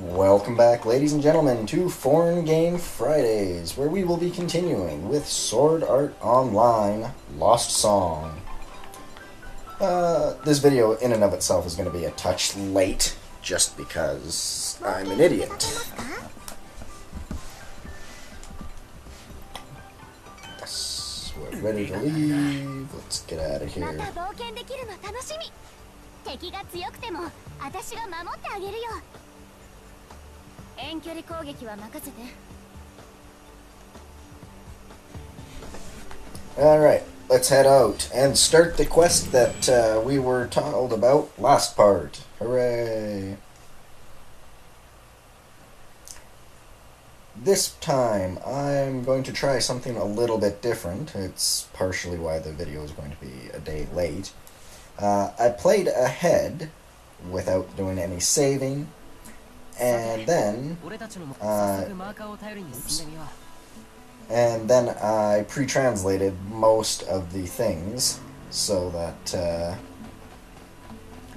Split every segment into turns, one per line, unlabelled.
Welcome back, ladies and gentlemen, to Foreign Game Fridays, where we will be continuing with Sword Art Online Lost Song. This video in and of itself is going to be a touch late, just because I'm an idiot. Yes, we're ready to leave. Let's get out of here. Alright, let's head out and start the quest that we were told about last part. Hooray! This time, I'm going to try something a little bit different. It's partially why the video is going to be a day late. I played ahead without doing any saving. And then I pre-translated most of the things so that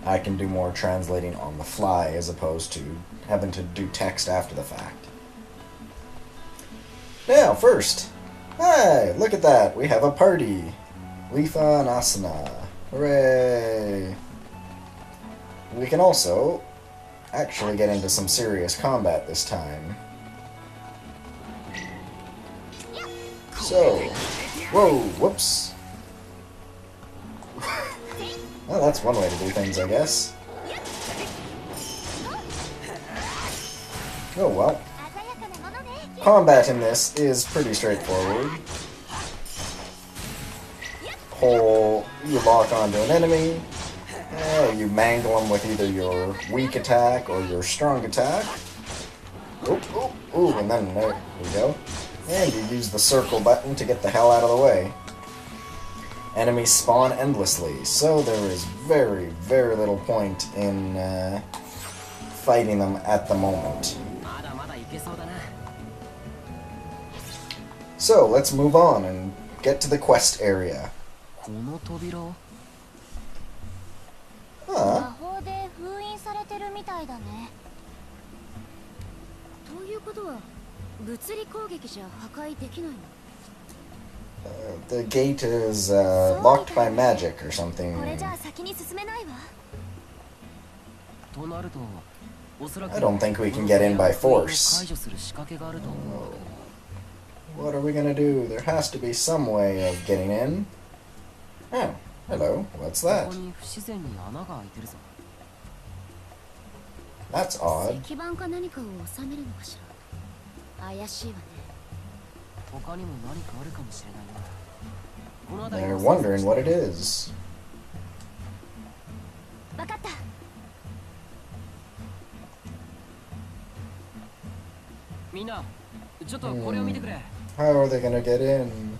I can do more translating on the fly as opposed to having to do text after the fact. Now, first, hi, look at that, we have a party. Lifa and Asana. Hooray! We can also actually get into some serious combat this time. So, whoa, whoops. Well, that's one way to do things, I guess. Oh well. Combat in this is pretty straightforward. You lock onto an enemy. You mangle them with either your weak attack or your strong attack. Ooh, and then there we go. And you use the circle button to get the hell out of the way. Enemies spawn endlessly, so there is very, very little point in fighting them at the moment. So, let's move on and get to the quest area. The gate is locked by magic or something. I don't think we can get in by force. What are we gonna do? There has to be some way of getting in. Oh, hello. What's that? That's odd. They're wondering what it is. How are they gonna get in?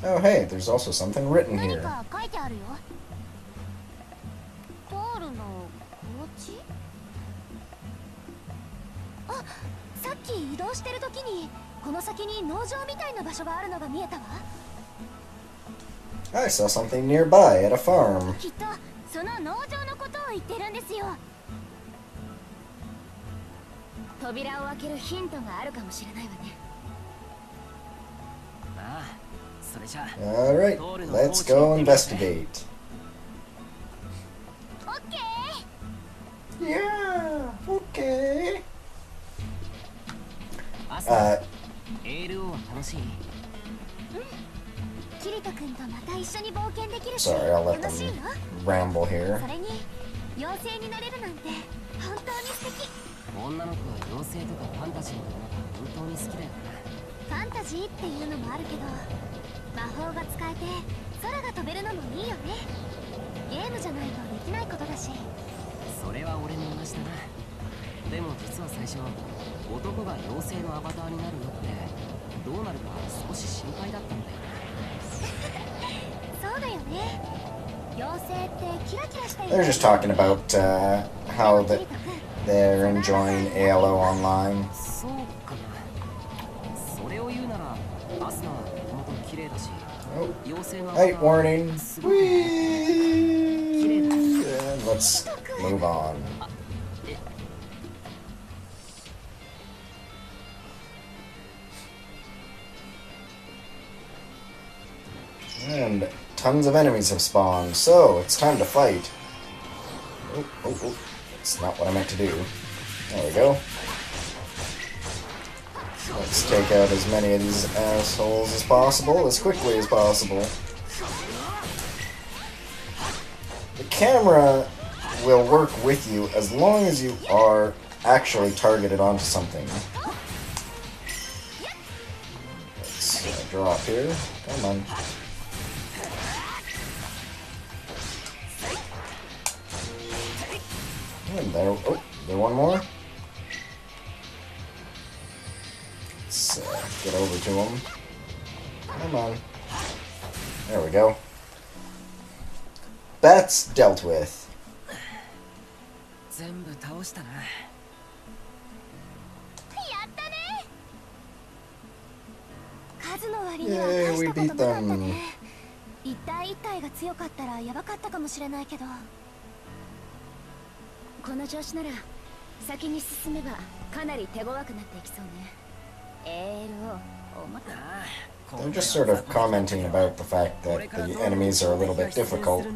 Oh hey, there's also something written here. I saw something nearby at a farm. Alright, let's go investigate. Yeah, okay. Sorry, I'll let them ramble here. They're just talking about how they're enjoying ALO Online. Oh, height warning. Whee! And let's move on. And tons of enemies have spawned, so it's time to fight. Oh, oh, oh. That's not what I meant to do. There we go. Let's take out as many of these assholes as possible, as quickly as possible. The camera will work with you as long as you are actually targeted onto something. Let's drop here. Come on. And there, oh, there one more. Let's get over to him. Come on. There we go. That's dealt with. Yay, we beat them.
一体一体が強かったらやばかったかもしれないけど、この調子なら先に進めばかなり手強くなっていきそうね。
They're just sort of commenting about the fact that the enemies are a little bit difficult.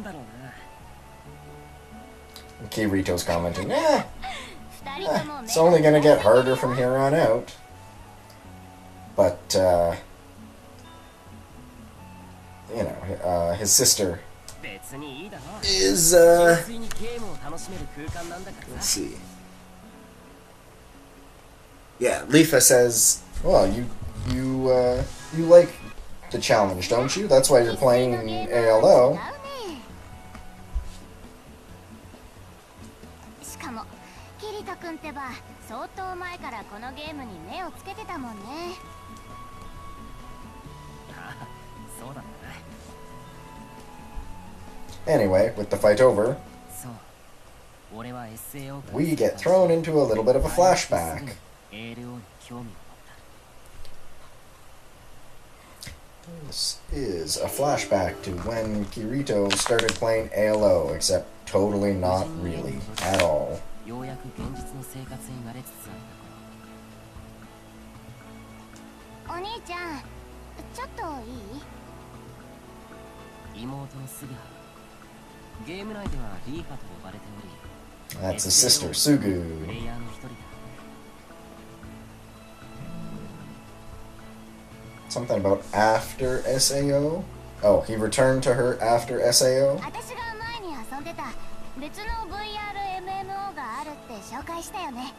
Kirito's commenting, it's only gonna get harder from here on out. But, you know, his sister is, let's see. Yeah, Leafa says, well, you like the challenge, don't you? That's why you're playing ALO.
君ってば相当前からこのゲームに目をつけてたもんね。そうだね。
Anyway, with the fight over, we get thrown into a little bit of a flashback. This is a flashback to when Kirito started playing ALO, except totally not really, at all.
ようやく現実の生活に慣れつつあるところ。お兄ちゃん、ちょっといい？妹のスグハ。ゲーム内ではリーファと呼ばれており。
That's his sister, Sugu.
プレイヤーの一人だ。
Something about after SAO? Oh, he returned to her after SAO?
私が前に遊んでた別の VRMMO があるって紹介したよね。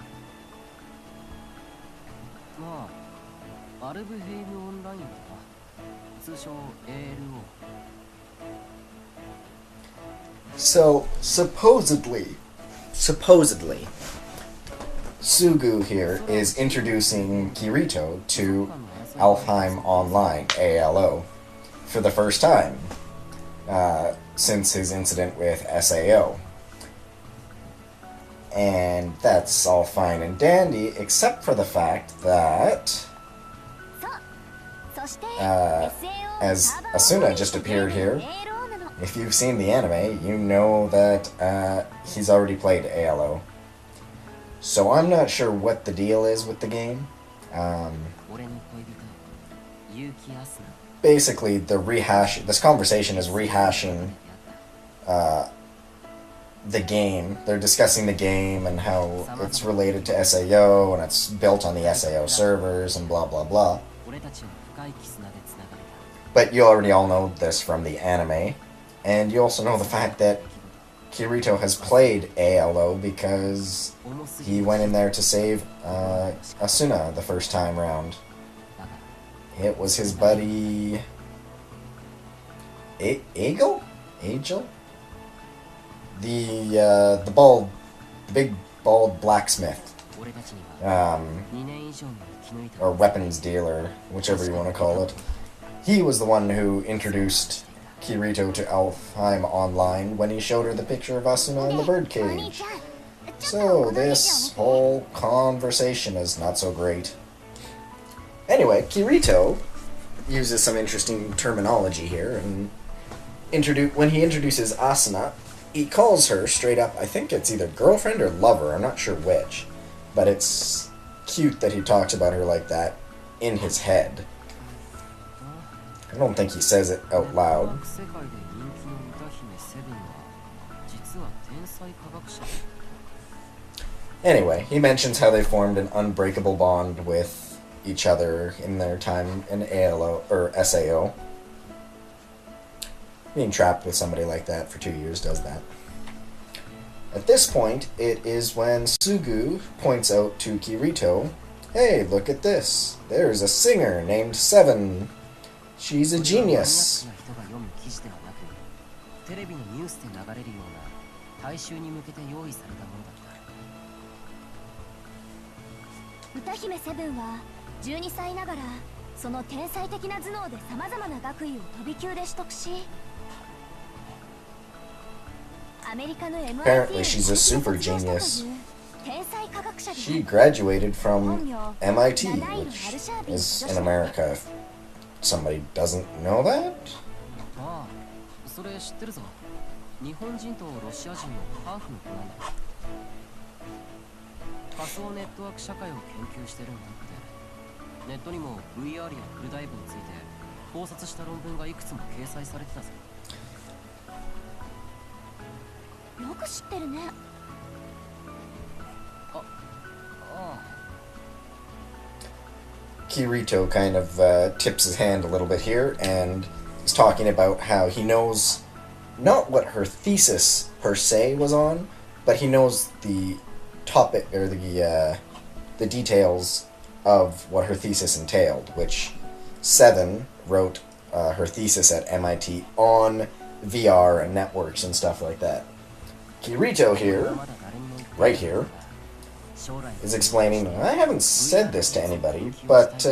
まあ、アルブヘイムオンラインだな。通称 ALO。So,
supposedly, Sugu here is introducing Kirito to Alfheim Online, ALO, for the first time, since his incident with SAO. And that's all fine and dandy, except for the fact that, as Asuna just appeared here, if you've seen the anime, you know that he's already played ALO. So I'm not sure what the deal is with the game. Basically, this conversation is rehashing the game. They're discussing the game and how it's related to SAO and it's built on the SAO servers and blah blah blah. But you already all know this from the anime. And you also know the fact that Kirito has played ALO because he went in there to save Asuna the first time round. It was his buddy... Agel? The big bald blacksmith. Or weapons dealer, whichever you want to call it. He was the one who introduced Kirito to Alfheim Online when he showed her the picture of Asuna in the birdcage. So this whole conversation is not so great. Anyway, Kirito uses some interesting terminology here, and when he introduces Asuna, he calls her straight up, I think it's either girlfriend or lover, I'm not sure which. But it's cute that he talks about her like that in his head. I don't think he says it out loud. Anyway, he mentions how they formed an unbreakable bond with each other in their time in ALO, or SAO. Being trapped with somebody like that for 2 years does that. At this point, it is when Sugu points out to Kirito, hey, look at this. There's a singer named Seven. She's a genius. Apparently she's a super genius. She graduated from MIT, which is in America. If somebody doesn't know that? Kirito kind of tips his hand a little bit here and is talking about how he knows not what her thesis per se was on, but he knows the topic or the details of what her thesis entailed, which Seven wrote her thesis at MIT on VR and networks and stuff like that. Kirito here, right here, is explaining, I haven't said this to anybody, but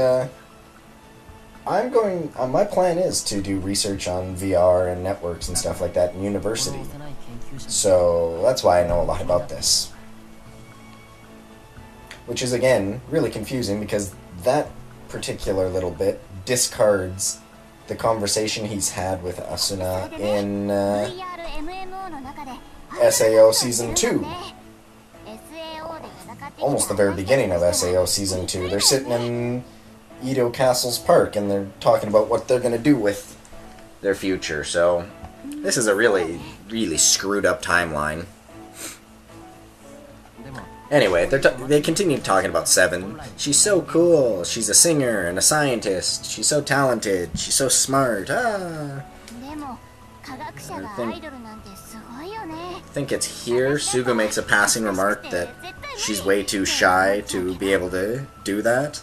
my plan is to do research on VR and networks and stuff like that in university. So that's why I know a lot about this. Which is, again, really confusing because that particular little bit discards the conversation he's had with Asuna in SAO Season 2. Almost the very beginning of SAO Season 2. They're sitting in Edo Castle's park and they're talking about what they're going to do with their future. So this is a really, really screwed up timeline. Anyway, they continue talking about Seven. She's so cool. She's a singer and a scientist. She's so talented. She's so smart. I think it's here Suga makes a passing remark that she's way too shy to be able to do that.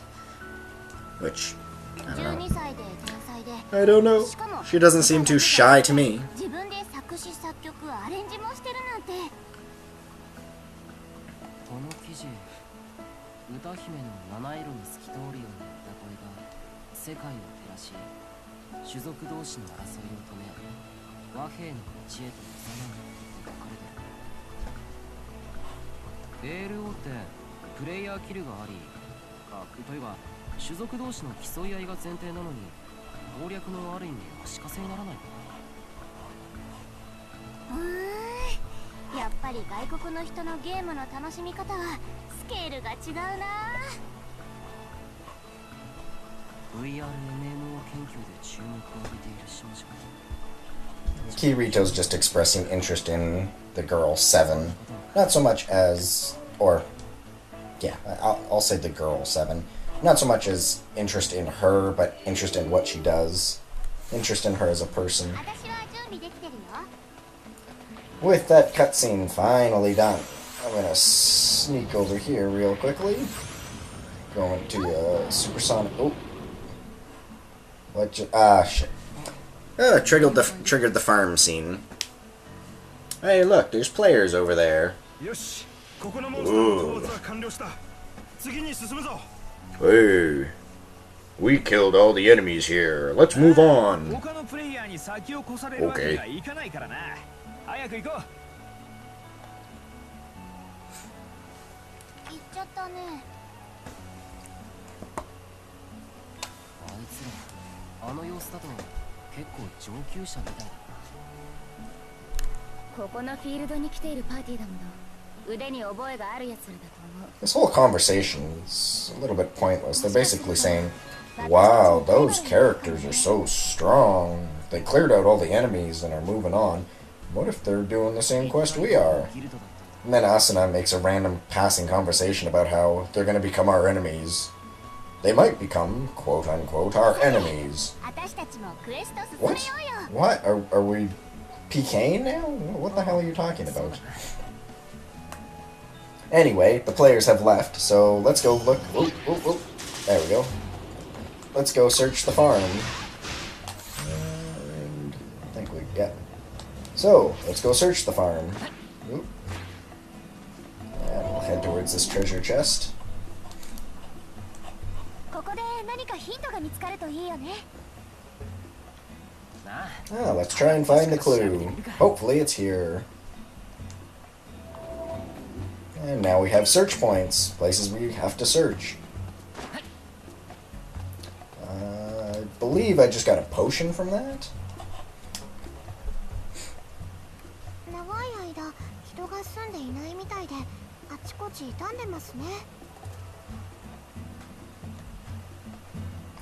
Which, I don't know. I don't know. She doesn't seem too shy to me. Kirito's just expressing interest in the girl Seven, not so much as, or yeah, I'll say the girl Seven, not so much as interest in her, but interest in what she does, interest in her as a person. With that cutscene finally done, I'm gonna sneak over here real quickly. Going to supersonic. Oh, what? Shit. Triggered the farm scene. Hey, look, there's players over there. Ooh. Hey, we killed all the enemies here. Let's move on. Okay.
ここのフィールドに来ているパーティーだもの。腕に覚えがあるやつらだと思う。
This whole conversation is a little bit pointless. They're basically saying, wow, those characters are so strong. They cleared out all the enemies and are moving on. What if they're doing the same quest we are? And then Asuna makes a random passing conversation about how they're going to become our enemies. They might become, quote-unquote, our enemies. What? What? Are we PKing now? What the hell are you talking about? Anyway, the players have left, so let's go look. Oop, oop, oop. There we go. Let's go search the farm. And I think we got... So, let's go search the farm. Oop. And we'll head towards this treasure chest. Ah, let's try and find the clue. Hopefully it's here. And now we have search points, places we have to search. I believe I just got a potion from that.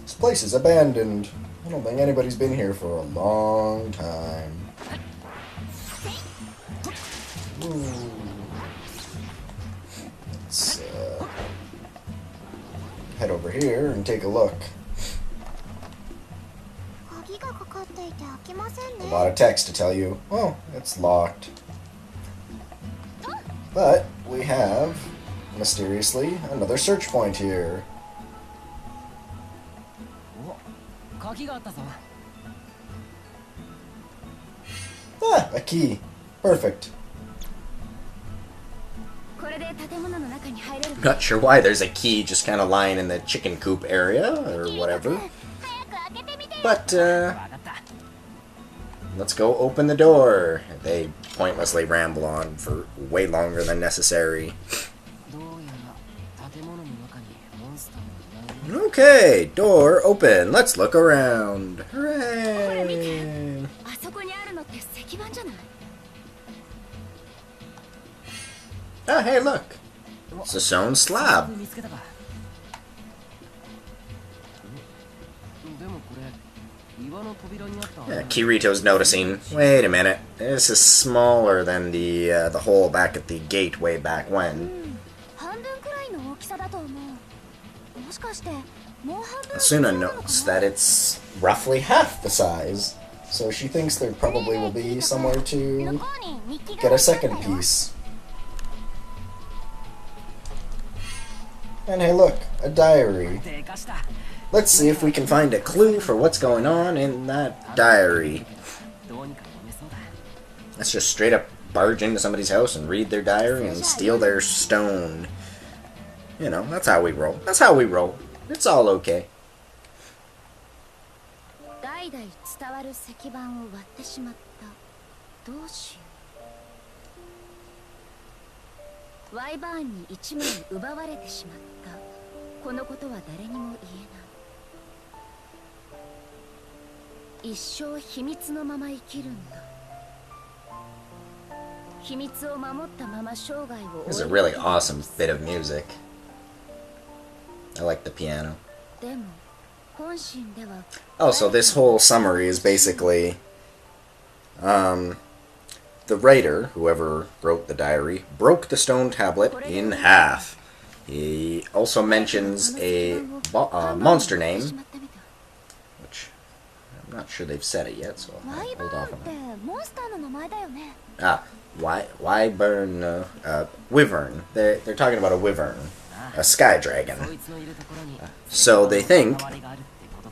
This place is abandoned. I don't think anybody's been here for a long time. Ooh. Let's head over here and take a look. A lot of text to tell you, oh, it's locked. But we have, mysteriously, another search point here. Ah, a key. Perfect. Not sure why there's a key just kind of lying in the chicken coop area, or whatever. But, let's go open the door. They pointlessly ramble on for way longer than necessary. Okay, door open. Let's look around. Hooray! Oh, hey, look. It's a stone slab. Yeah, Kirito's noticing. Wait a minute. This is smaller than the hole back at the gate way back when. Asuna notes that it's roughly half the size, so she thinks there probably will be somewhere to get a second piece. And hey, look, a diary. Let's see if we can find a clue for what's going on in that diary. Let's just straight up barge into somebody's house and read their diary and steal their stone. You know, that's how we roll. That's how we roll. It's all okay. This is a really awesome bit of music. I like the piano. Oh, so this whole summary is basically the writer, whoever wrote the diary, broke the stone tablet in half. He also mentions a monster name, which I'm not sure they've said it yet, so I'll hold off on that. Ah, wyvern, wyvern. They're talking about a wyvern, a sky dragon. So they think,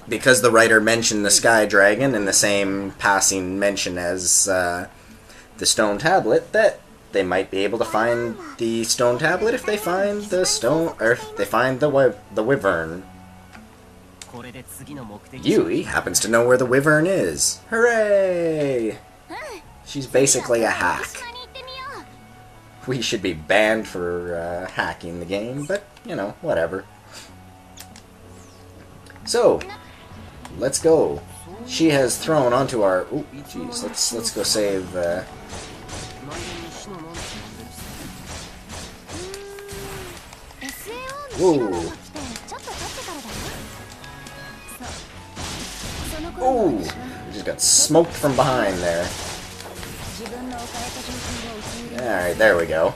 because the writer mentioned the sky dragon in the same passing mention as the stone tablet, that they might be able to find the stone tablet if they find the stone, or if they find the wyvern. Yui happens to know where the wyvern is. Hooray! She's basically a hack. We should be banned for hacking the game, but, you know, whatever. So, let's go. She has thrown onto our... Oh, jeez, let's go save Ooh. Ooh. We just got smoked from behind there. Alright, there we go.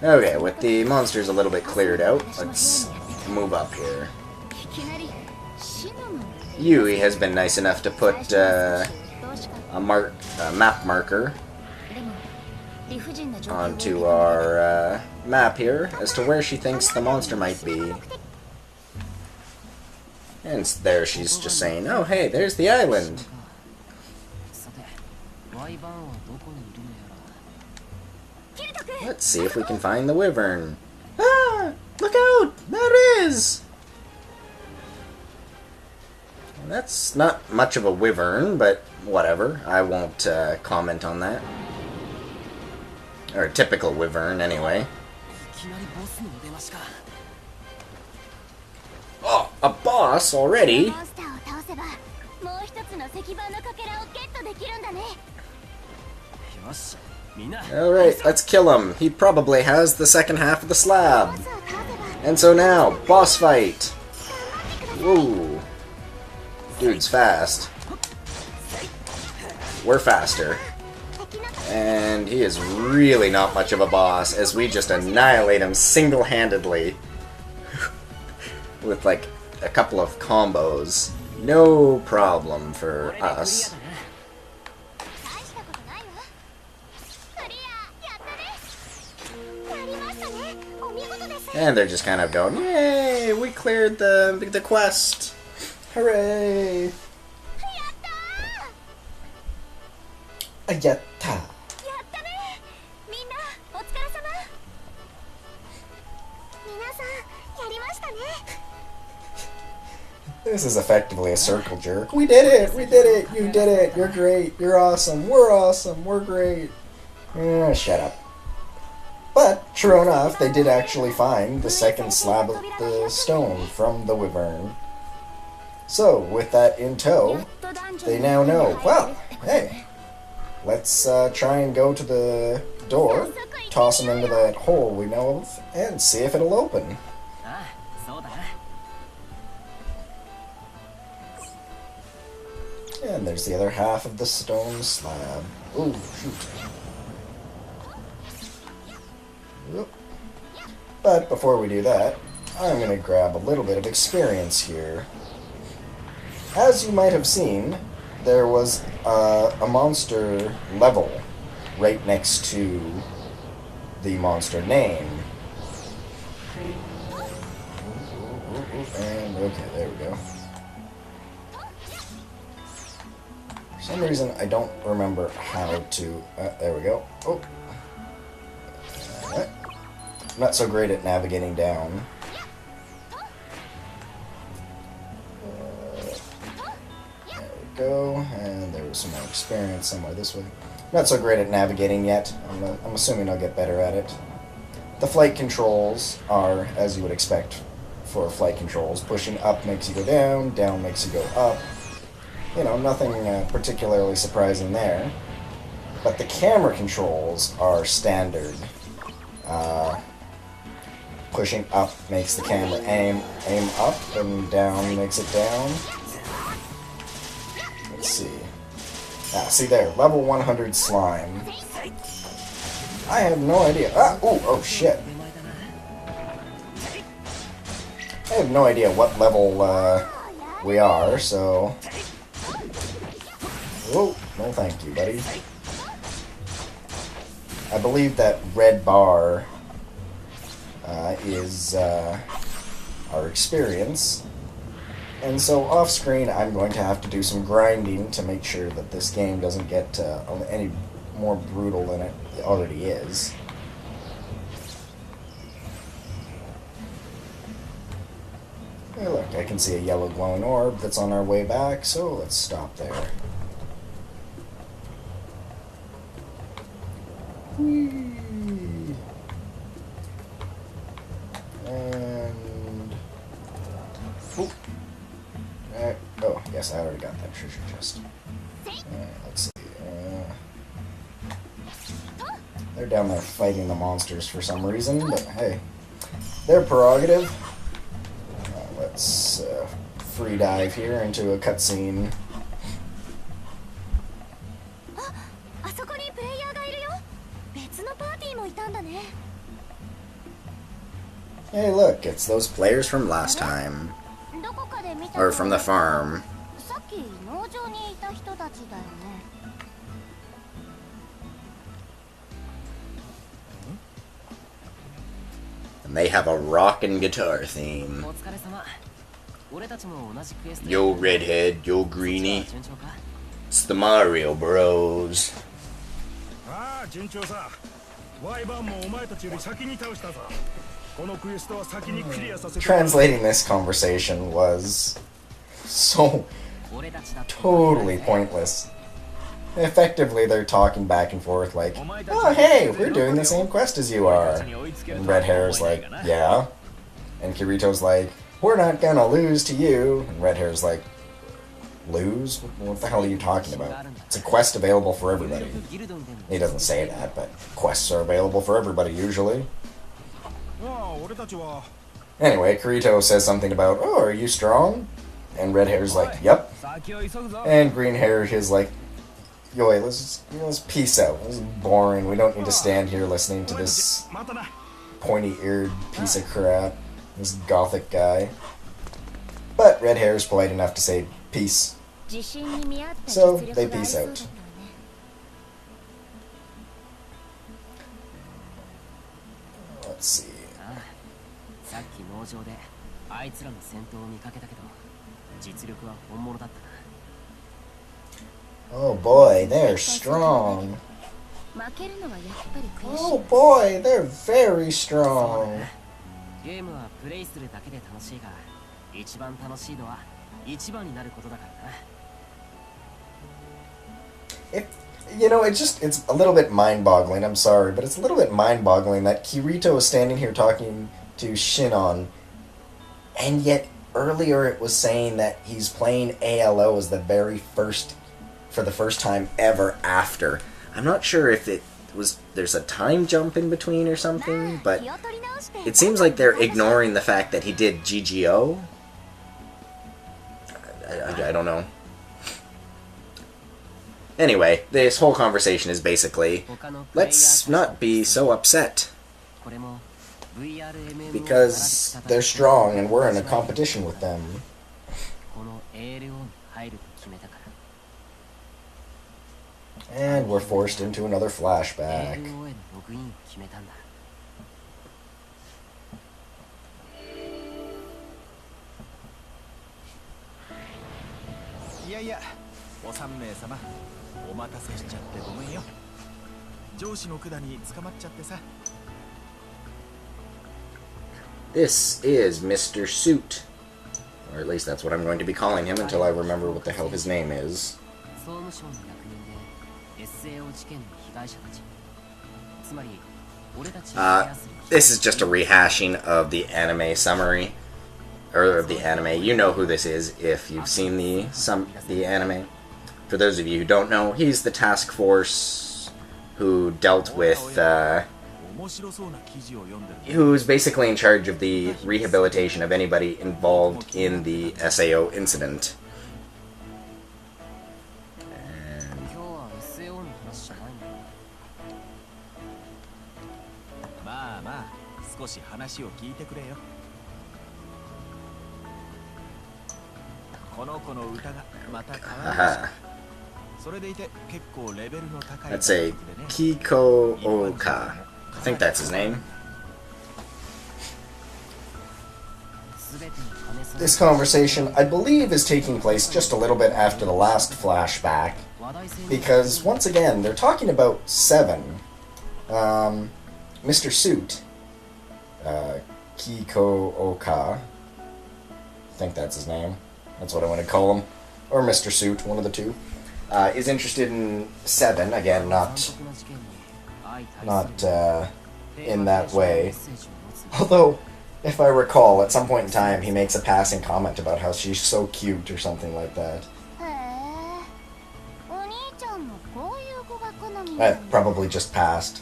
Okay, with the monsters a little bit cleared out, let's move up here. Yui has been nice enough to put a map marker onto our map here as to where she thinks the monster might be. And there she's just saying, oh hey, there's the island. Let's see if we can find the wyvern. Ah! Look out! There it is! That's not much of a wyvern, but whatever. I won't comment on that. Or a typical wyvern, anyway. Oh, a boss already? Alright, let's kill him. He probably has the second half of the slab. And so now, boss fight. Whoa. Dude's fast. We're faster. And he is really not much of a boss, as we just annihilate him single-handedly. With like a couple of combos. No problem for us. And they're just kind of going, yay, we cleared the quest. Hooray! Yatta! This is effectively a circle jerk. We did it! We did it! You did it! You're great! You're awesome! We're great! Shut up. But, true enough, they did actually find the second slab of the stone from the wyvern. So, with that in tow, they now know, well, hey, let's try and go to the door, toss him into that hole we know of, and see if it'll open. And there's the other half of the stone slab. Ooh, shoot. Whoop. But before we do that, I'm going to grab a little bit of experience here. As you might have seen, there was a monster level right next to the monster name. And okay, there we go. For some reason, I don't remember how to... there we go. Oh. I'm not so great at navigating down. There we go. And there was some more experience somewhere this way. Not so great at navigating yet. I'm assuming I'll get better at it. The flight controls are, as you would expect for flight controls. Pushing up makes you go down, down makes you go up. You know, nothing particularly surprising there. But the camera controls are standard. Pushing up makes the camera aim up, and down makes it down. Let's see. Ah, see there, level 100 slime. I have no idea. Ah, oh shit. I have no idea what level we are, so... Oh, no thank you, buddy. I believe that red bar is our experience. And so off screen I'm going to have to do some grinding to make sure that this game doesn't get any more brutal than it already is. Hey, look, I can see a yellow glowing orb that's on our way back, so let's stop there. Whee! And... oh, yes, I already got that treasure chest. Let's see. They're down there fighting the monsters for some reason, but hey, Their prerogative. Let's free dive here into a cutscene.
あそこにプレイヤーがいるよ。別のパーティーもいたんだね。
Hey, look, it's those players from last time.
どこかで見た
Or from the farm.
さっき農場にいた人たちだよね。
And they have a rockin' guitar theme.
お疲れ様。俺たちも同じクエスト。
Yo, redhead, yo, greenie.
順調か？
It's the Mario Bros.
ああ、順調さ。ワイバーンもお前たちより先に倒したぞ。このクエストは先にクリアさせて。
Translating this conversation was so totally pointless. Effectively, they're talking back and forth like, oh, hey, we're doing the same quest as you are. And Red Hair's like, yeah. And Kirito's like, we're not gonna lose to you. And Red Hair's like, lose? What the hell are you talking about? It's a quest available for everybody. He doesn't say that, but quests are available for everybody usually. Anyway, Kirito says something about, oh, are you strong? And Red Hair's like, yep. And Green Hair is like, yo, wait, let's peace out. This is boring. We don't need to stand here listening to this pointy-eared piece of crap. This gothic guy. But Red Hair's polite enough to say peace. So, they peace out. Let's see. Oh boy, they're strong. Oh boy, they're very strong. You know, it's a little bit mind-boggling, I'm sorry, but it's a little bit mind-boggling that Kirito is standing here talking to Shinon, and yet earlier it was saying that he's playing ALO as for the first time ever after. I'm not sure if there's a time jump in between or something, but it seems like they're ignoring the fact that he did GGO. I don't know. Anyway, this whole conversation is basically, let's not be so upset. Because they're strong and we're in a competition with them. And we're forced into another flashback. This is Mr. Suit. Or at least that's what I'm going to be calling him until I remember what the hell his name is. This is just a rehashing of the anime summary. Or of the anime. You know who this is if you've seen the anime. For those of you who don't know, he's the task force who dealt with, who's basically in charge of the rehabilitation of anybody involved in the SAO incident. Let's say Kiko Oka. I think that's his name. This conversation, I believe, is taking place just a little bit after the last flashback. Because, once again, they're talking about Seven. Mr. Suit. Kiko Oka. I think that's his name. That's what I want to call him. Or Mr. Suit, one of the two. Is interested in Seven, again, not in that way. Although, if I recall, at some point in time, he makes a passing comment about how she's so cute or something like that. That probably just passed.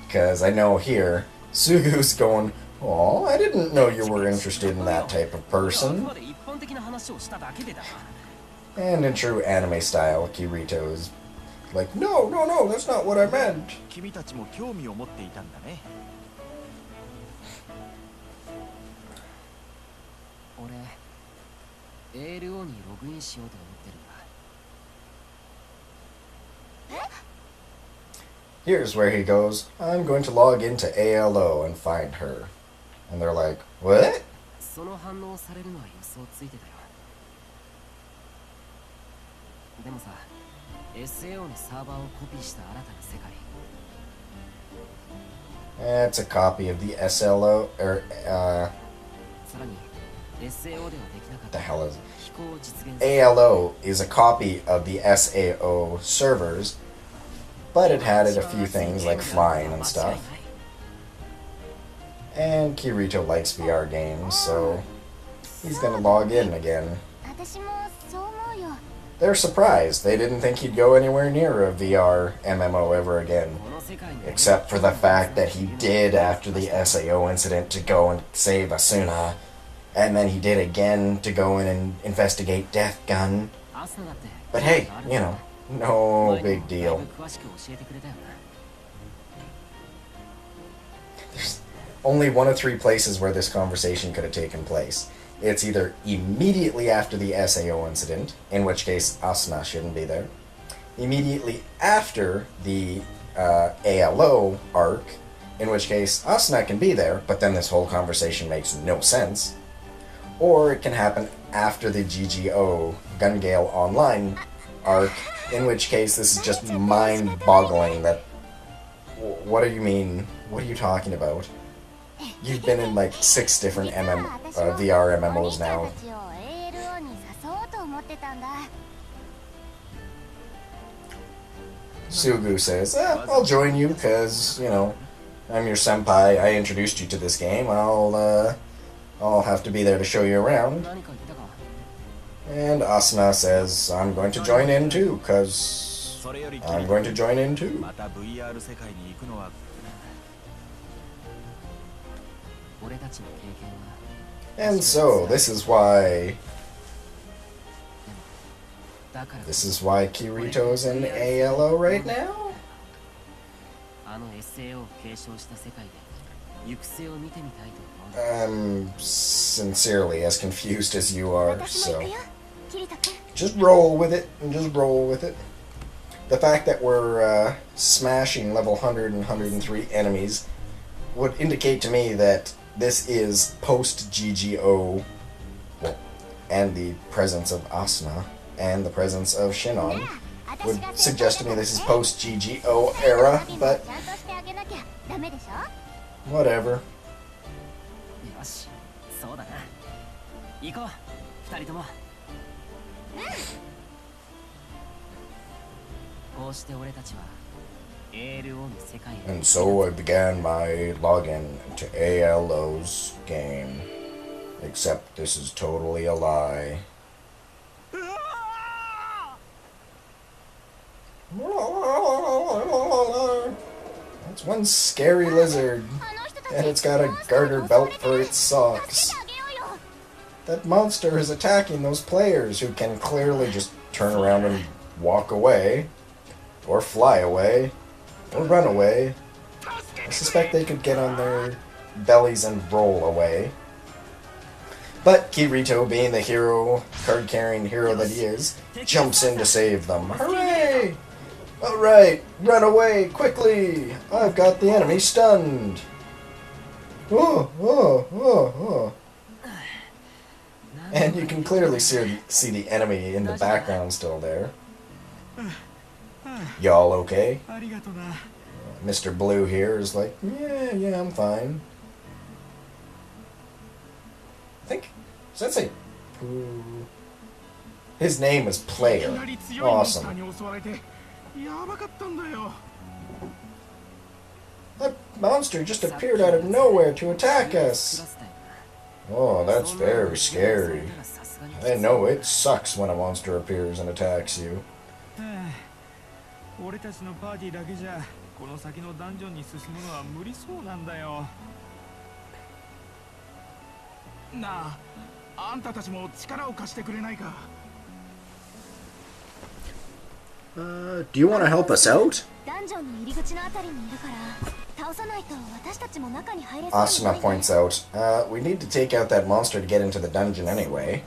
Because I know here, Sugu's going, Oh, I didn't know you were interested in that type of person. And in true anime style, Kirito is like, no, no, no, that's not what I meant.
君たちも興味を持っていたんだね。
俺 ALO にログインしようと思ってるんだ。
Here's where he goes, I'm going to log into ALO and find her. And they're like, what?
その反応されるのは予想ついてたよ。でもさ、SAO のサーバーをコピーした新たな世界。
It's a copy of the SLO, or,
さらに SAO ではできなかっ
the
た
hell is it?
飛行を実現
ALO is a copy of the SAO servers, but it had a few things like flying and stuff. And Kirito likes VR games, so he's gonna log in again.
私もそう思うよ。
They're surprised. They didn't think he'd go anywhere near a VR MMO ever again.
この世界に
Except for the fact that he did after the SAO incident to go and save Asuna. And then he did again to go in and investigate Death Gun.
アスナだって
But hey, you know, no big
だい
deal.
ぶ詳しく教えてくれたよな。
There's only one of three places where this conversation could have taken place. It's either immediately after the SAO incident, in which case Asuna shouldn't be there, immediately after the ALO arc, in which case Asuna can be there, but then this whole conversation makes no sense, or it can happen after the GGO Gun Gale Online arc, in which case this is just mind-boggling that... What do you mean? What are you talking about? You've been in like 6 different VR MMOs
お兄ちゃん
now.
たちを ALO に誘おうと思ってたんだ。
Sugu says, I'll join you because, you know, I'm your senpai. I introduced you to this game. I'll have to be there to show you around.
何か言ったか。
And Asuna says, I'm going to join in too, because
それより
I'm going to join in too.
また VR 世界に行くのは
俺たちの経験は
And so, this is why
だから
this is why Kirito's in ALO right now?
あの SAO を継承した世界で行く末を見てみたいと思う。
I'm sincerely as confused as you are,
私も
so
行くよ。キリト君。
just roll with it, and just roll with it. The fact that we're smashing level 100 and 103 enemies would indicate to me that this is post-GGO, well, and the presence of Asuna, and the presence of Shinon, would suggest to me this is post-GGO era, but
ちゃんとしてあげなきゃダメでしょ。
whatever.
よし、そうだな。行こう、二人とも。こうして俺たちは ALO の世界へ
And so I began my login to ALO's game. Except this is totally a lie. That's one scary lizard.
あの人たち
And it's got a garter belt for its
助
socks.
けてあげようよ。
That monster is attacking those players who can clearly just turn around and walk away. Or fly away. Or run away. I suspect they could get on their bellies and roll away. But Kirito, being the hero, card-carrying hero that he is, jumps in to save them. Hooray! Alright, run away, quickly! I've got the enemy stunned! Oh, oh, oh, oh. And you can clearly see the enemy in the background still there. Y'all okay?
ありがとな。
Mr. Blue here is like, yeah, I'm fine. I think, does that say Pooh? His name is
いき
Player.
なり強いモンスター
Awesome.
に襲われてやばかったんだよ。
That monster just appeared out of nowhere to attack us. Oh, that's very scary. I know it sucks when a monster appears and attacks you.
俺たちのパーティーだけじゃこの先のダンジョンに進むのは無理そうなんだよ。
なあ、あんたたちも力を貸してくれないか。
Do you want to help us out?
ダンジョンの入り口のあたりにいるから倒さないと私たちも中に入れそうに
Asuna
ない。
points out, we need to take out that monster to get into the dungeon anyway.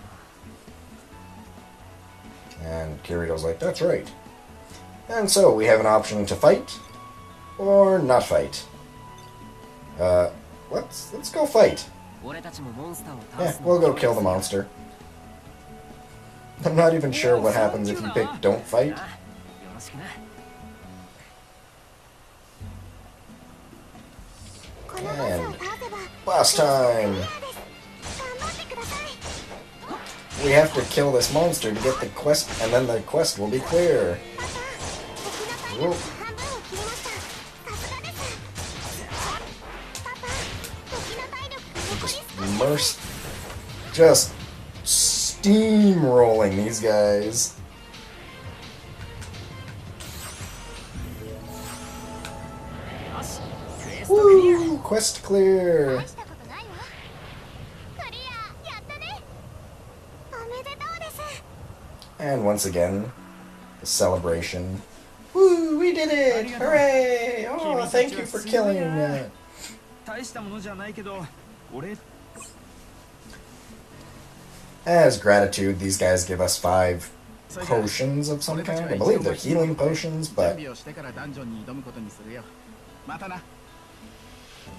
And Kirito's like, that's right. And so we have an option to fight or not fight. Let's go fight.
俺たちもモンスターを倒
Yeah,
す
we'll go kill the monster. I'm not even sure what happens if you pick don't fight.
よろしくな。
このボスを
And
倒せば
boss time!
頑張ってください。
We have to kill this monster to get the quest, and then the quest will be clear.
敵の体力半分を切りました。さすがです。パパ、敵の体力が残り少し。
Just steamrolling these guys. Woo! Quest clear.
大したことないわ。クリア、やったね。おめでとうです。
And once again, the celebration. Woo! We did it! Hooray! Oh, thank you for killing that.
大したものじゃないけど、俺
As gratitude, these guys give us 5 potions of some kind. I believe they're healing potions,
準
but
備をしてからダンジョンに挑むことにするよ。またな。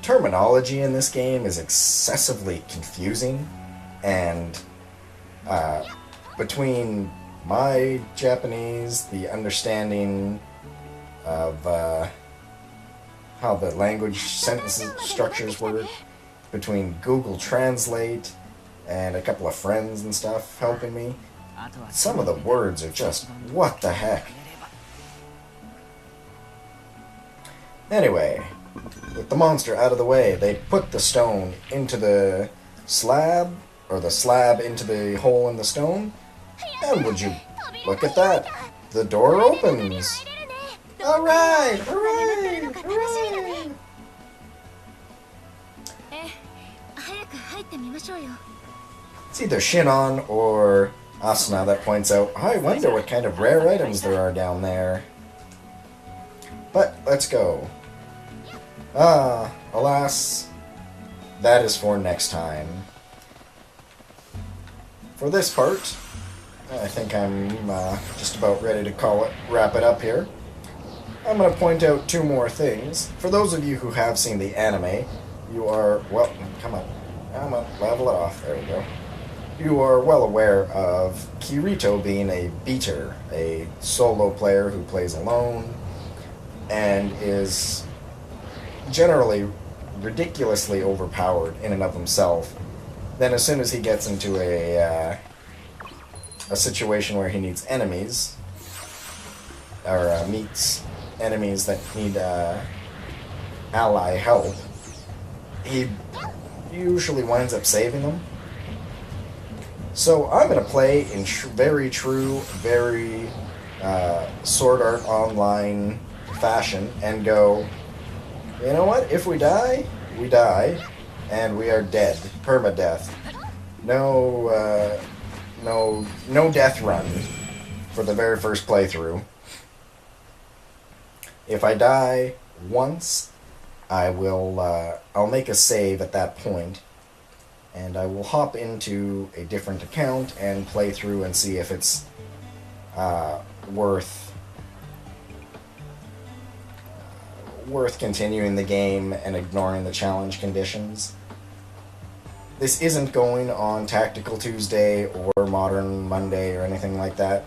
terminology in this game is excessively confusing, and between my Japanese, the understanding of how the language sentences structures work, between Google Translate and a couple of friends and stuff helping me,
あとは
some of the words are just what the heck. Anyway, with the monster out of the way, they put the stone into the slab, or the slab into the hole in the stone, and would you look at that? The door opens. Alright! Hooray! Hooray!
早く入ってみましょうよ。
It's either Shinon or Asuna that points out, I wonder what kind of rare items there are down there. But let's go. Alas, that is for next time. For this part, I think I'm just about ready to wrap it up here. I'm going to point out 2 more things. For those of you who have seen the anime, you are, well, come on, level it off, there we go. You are well aware of Kirito being a beater, a solo player who plays alone, and is generally ridiculously overpowered in and of himself. Then as soon as he gets into a situation where he needs enemies, or meets enemies that need ally help, he usually winds up saving them. So I'm going to play in very true, very Sword Art Online fashion and go, you know what, if we die, we die, and we are dead, permadeath. No death run for the very first playthrough. If I die once, I'll make a save at that point, and I will hop into a different account and play through and see if it's worth continuing the game and ignoring the challenge conditions. This isn't going on Tactical Tuesday or Modern Monday or anything like that,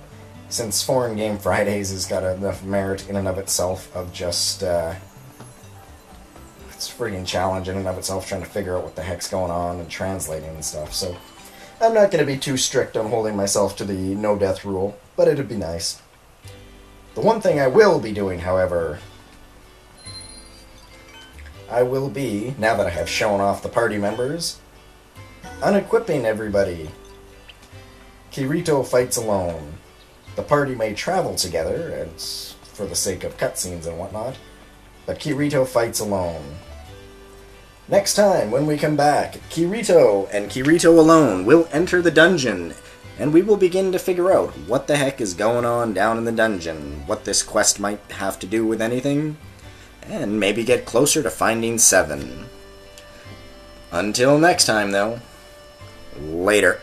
since Foreign Game Fridays has got enough merit in and of itself of just it's a friggin' challenge in and of itself trying to figure out what the heck's going on and translating and stuff. So I'm not going to be too strict on holding myself to the no death rule, but it'd be nice. The one thing I will be doing, however, I will be, now that I have shown off the party members, unequipping everybody. Kirito fights alone. The party may travel together, it's for the sake of cutscenes and whatnot, but Kirito fights alone. Next time, when we come back, Kirito and Kirito alone will enter the dungeon, and we will begin to figure out what the heck is going on down in the dungeon, what this quest might have to do with anything, and maybe get closer to finding Seven. Until next time, though, later.